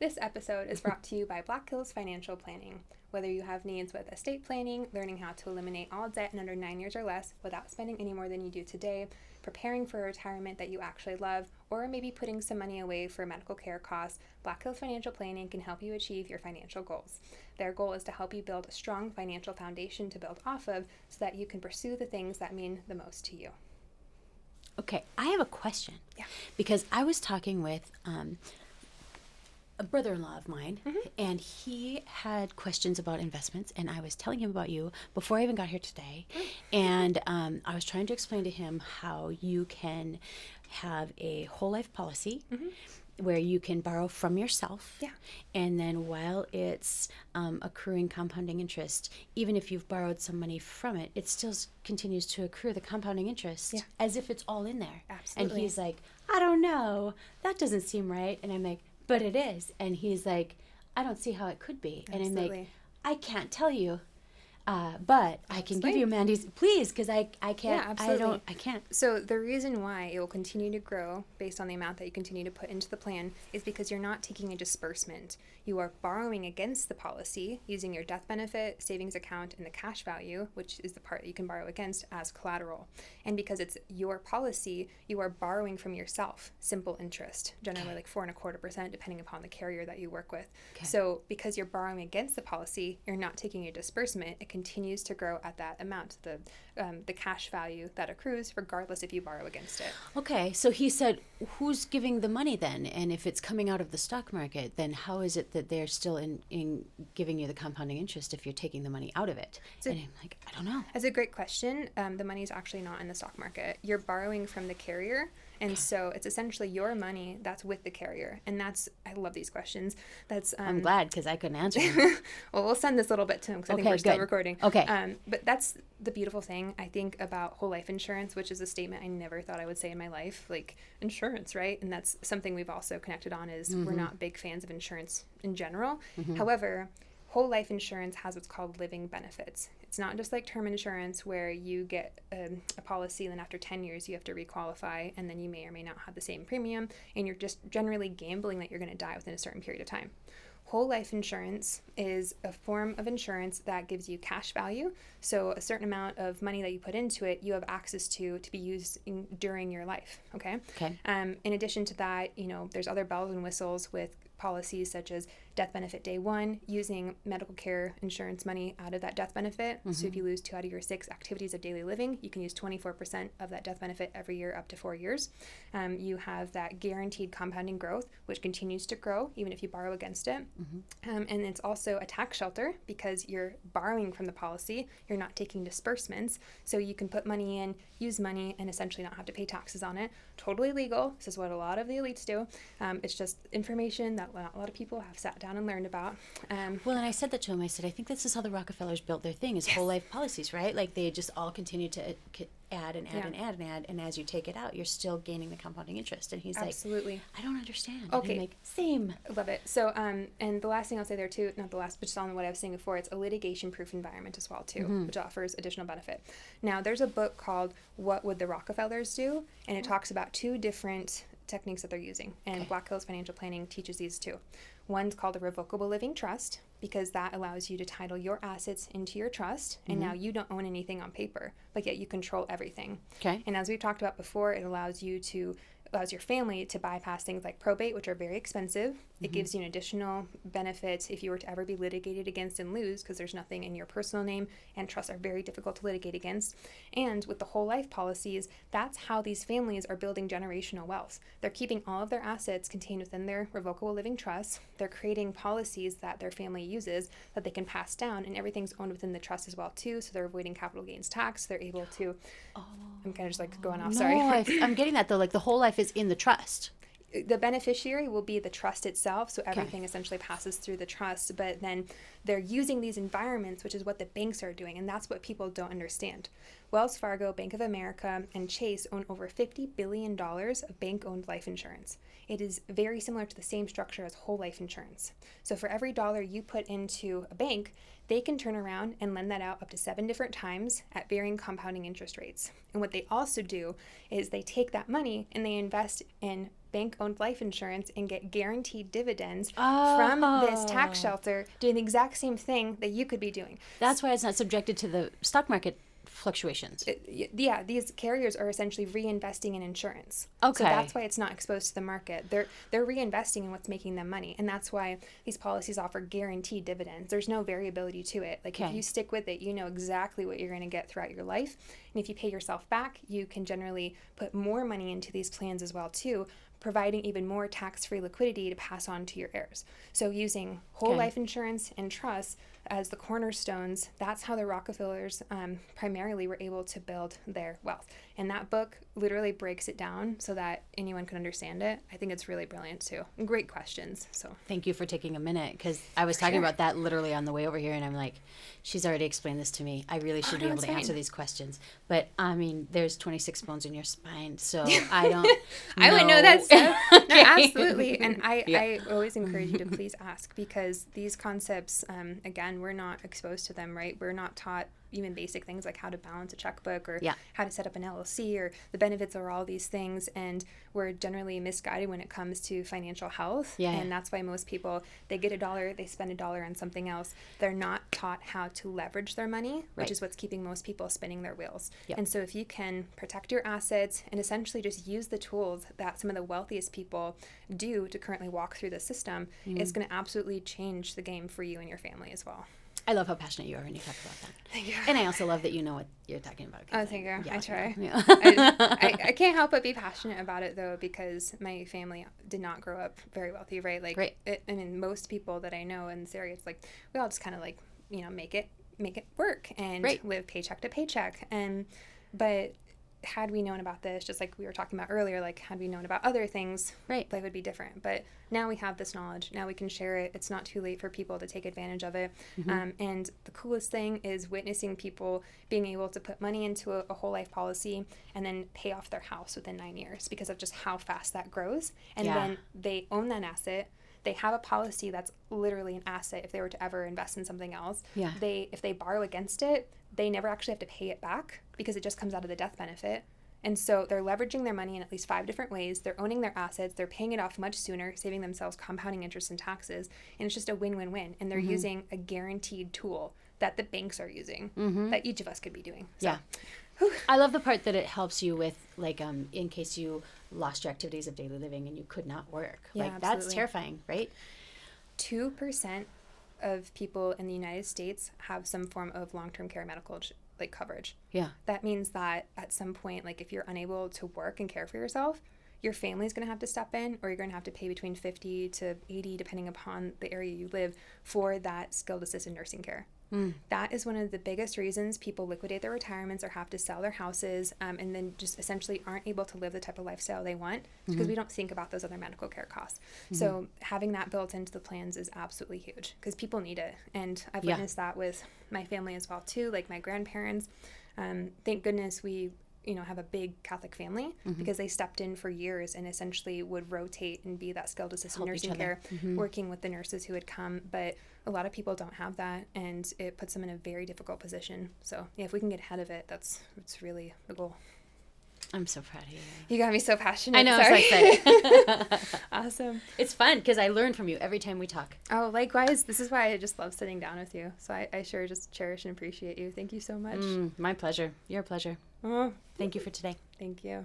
This episode is brought to you by Black Hills Financial Planning. Whether you have needs with estate planning, learning how to eliminate all debt in under 9 years or less without spending any more than you do today, preparing for a retirement that you actually love, or maybe putting some money away for medical care costs, Black Hills Financial Planning can help you achieve your financial goals. Their goal is to help you build a strong financial foundation to build off of so that you can pursue the things that mean the most to you. Okay, I have a question. Yeah. Because I was talking with a brother-in-law of mine, and he had questions about investments, and I was telling him about you before I even got here today. And I was trying to explain to him how you can have a whole life policy where you can borrow from yourself. Yeah. And then while it's accruing compounding interest, even if you've borrowed some money from it, it still continues to accrue the compounding interest as if it's all in there. Absolutely. And he's like, I don't know, that doesn't seem right. And I'm like, but it is. And he's like, I don't see how it could be. Absolutely. And I'm like, I can't tell you. But I can give you Mandy's, please, because I can't. Yeah, absolutely. I can't. So the reason why it will continue to grow based on the amount that you continue to put into the plan is because you're not taking a disbursement. You are borrowing against the policy using your death benefit, savings account, and the cash value, which is the part that you can borrow against, as collateral. And because it's your policy, you are borrowing from yourself, simple interest, generally like 4.25%, depending upon the carrier that you work with. Okay. So because you're borrowing against the policy, you're not taking a disbursement. It continues to grow at that amount, the cash value that accrues, regardless if you borrow against it. Okay, so he said, who's giving the money then? And if it's coming out of the stock market, then how is it that they're still in giving you the compounding interest if you're taking the money out of it? And I'm like, I don't know. That's a great question. The money's actually not in the stock market. You're borrowing from the carrier. And so it's essentially your money that's with the carrier. And that's, I love these questions. That's I'm glad, because I couldn't answer them. Well, we'll send this little bit to him because I think we're still recording. Okay. But that's the beautiful thing, I think, about whole life insurance, which is a statement I never thought I would say in my life, like insurance, right? And that's something we've also connected on is we're not big fans of insurance in general. However, whole life insurance has what's called living benefits. It's not just like term insurance where you get a policy and then after 10 years you have to requalify and then you may or may not have the same premium and you're just generally gambling that you're going to die within a certain period of time. Whole life insurance is a form of insurance that gives you cash value. So a certain amount of money that you put into it, you have access to be used during your life. Okay. In addition to that, there's other bells and whistles with policies such as death benefit day one, using medical care insurance money out of that death benefit. So if you lose 2 out of your 6 activities of daily living, you can use 24% of that death benefit every year up to 4 years. You have that guaranteed compounding growth, which continues to grow even if you borrow against it. And it's also a tax shelter because you're borrowing from the policy. You're not taking disbursements. So you can put money in, use money, and essentially not have to pay taxes on it. Totally legal. This is what a lot of the elites do. It's just information that a lot of people have sat down and learned about. Well, and I said that to him. I said, I think this is how the Rockefellers built their thing, is whole life policies, right? Like they just all continue to add and add and add and add, and as you take it out, you're still gaining the compounding interest. And he's Absolutely. like, I don't understand. Okay. And I'm like, same. I love it. So, and the last thing I'll say there too, not the last, but just on what I was saying before, it's a litigation-proof environment as well too, which offers additional benefit. Now, there's a book called What Would the Rockefellers Do? And it talks about 2 different techniques that they're using, and Black Hills Financial Planning teaches these too. One's called a revocable living trust, because that allows you to title your assets into your trust, and now you don't own anything on paper, but yet you control everything. Okay. And as we've talked about before, it allows your family to bypass things like probate, which are very expensive. It gives you an additional benefit if you were to ever be litigated against and lose, because there's nothing in your personal name, and trusts are very difficult to litigate against. And with the whole life policies, that's how these families are building generational wealth. They're keeping all of their assets contained within their revocable living trust. They're creating policies that their family uses that they can pass down, and everything's owned within the trust as well too, so they're avoiding capital gains tax. They're able to I'm kind of just like going off, sorry. I'm getting that though, like the whole life is in the trust. The beneficiary will be the trust itself, so everything essentially passes through the trust, but then they're using these environments, which is what the banks are doing, and that's what people don't understand. Wells Fargo, Bank of America, and Chase own over $50 billion of bank-owned life insurance. It is very similar to the same structure as whole life insurance. So for every dollar you put into a bank, they can turn around and lend that out up to 7 different times at varying compounding interest rates. And what they also do is they take that money and they invest in bank-owned life insurance and get guaranteed dividends from this tax shelter doing the exact same thing that you could be doing. That's why it's not subjected to the stock market fluctuations. Yeah, these carriers are essentially reinvesting in insurance. Okay. So that's why it's not exposed to the market. They're reinvesting in what's making them money. And that's why these policies offer guaranteed dividends. There's no variability to it. Like if you stick with it, you know exactly what you're going to get throughout your life. And if you pay yourself back, you can generally put more money into these plans as well too, providing even more tax-free liquidity to pass on to your heirs. So using whole life insurance and trusts as the cornerstones, that's how the Rockefellers primarily were able to build their wealth. And that book literally breaks it down so that anyone can understand it. I think it's really brilliant too. And great questions. So thank you for taking a minute, because I was talking about that literally on the way over here, and I'm like, she's already explained this to me. I really should be able to answer these questions. But I mean, there's 26 bones in your spine, so I don't I wouldn't know that stuff. Okay. No, absolutely. And I always encourage you to please ask, because these concepts, again, we're not exposed to them, right? We're not taught even basic things like how to balance a checkbook or how to set up an LLC or the benefits of all these things. And we're generally misguided when it comes to financial health. And that's why most people, they get $1, they spend $1 on something else. They're not taught how to leverage their money, which is what's keeping most people spinning their wheels. And so if you can protect your assets and essentially just use the tools that some of the wealthiest people do to currently walk through the system, it's going to absolutely change the game for you and your family as well. I love how passionate you are when you talk about that. Thank you. And I also love that you know what you're talking about. Oh, thank you. Yeah, I try. Yeah. I can't help but be passionate about it, though, because my family did not grow up very wealthy, right? Like, I mean, most people that I know in this area, it's like, we all just kind of like, you know, make it work and live paycheck to paycheck. But had we known about this, just like we were talking about earlier, like had we known about other things, life would be different. But now we have this knowledge. Now we can share it. It's not too late for people to take advantage of it. And the coolest thing is witnessing people being able to put money into a whole life policy and then pay off their house within 9 years because of just how fast that grows. And then they own that asset. They have a policy that's literally an asset if they were to ever invest in something else. If they borrow against it, they never actually have to pay it back because it just comes out of the death benefit. And so they're leveraging their money in at least 5 different ways. They're owning their assets. They're paying it off much sooner, saving themselves compounding interest and taxes. And it's just a win-win-win. And they're using a guaranteed tool that the banks are using that each of us could be doing. So, I love the part that it helps you with, like, in case you lost your activities of daily living and you could not work. Like, that's terrifying, right? 2% of people in the United States have some form of long-term care medical coverage. That means that at some point, like if you're unable to work and care for yourself, your family's going to have to step in, or you're going to have to pay between $50 to $80, depending upon the area you live, for that skilled assisted nursing care. That is one of the biggest reasons people liquidate their retirements or have to sell their houses, and then just essentially aren't able to live the type of lifestyle they want because we don't think about those other medical care costs. So having that built into the plans is absolutely huge because people need it. And I've witnessed that with my family as well too, like my grandparents. Thank goodness we have a big Catholic family because they stepped in for years and essentially would rotate and be that skilled assisted nursing care, working with the nurses who would come. But a lot of people don't have that, and it puts them in a very difficult position. So if we can get ahead of it, it's really the goal. I'm so proud of you. You got me so passionate. I know, Sorry. I'm so excited. Awesome. It's fun because I learn from you every time we talk. Oh, likewise. This is why I just love sitting down with you. So I sure just cherish and appreciate you. Thank you so much. My pleasure. Your pleasure. Oh, Thank you for today. thank you.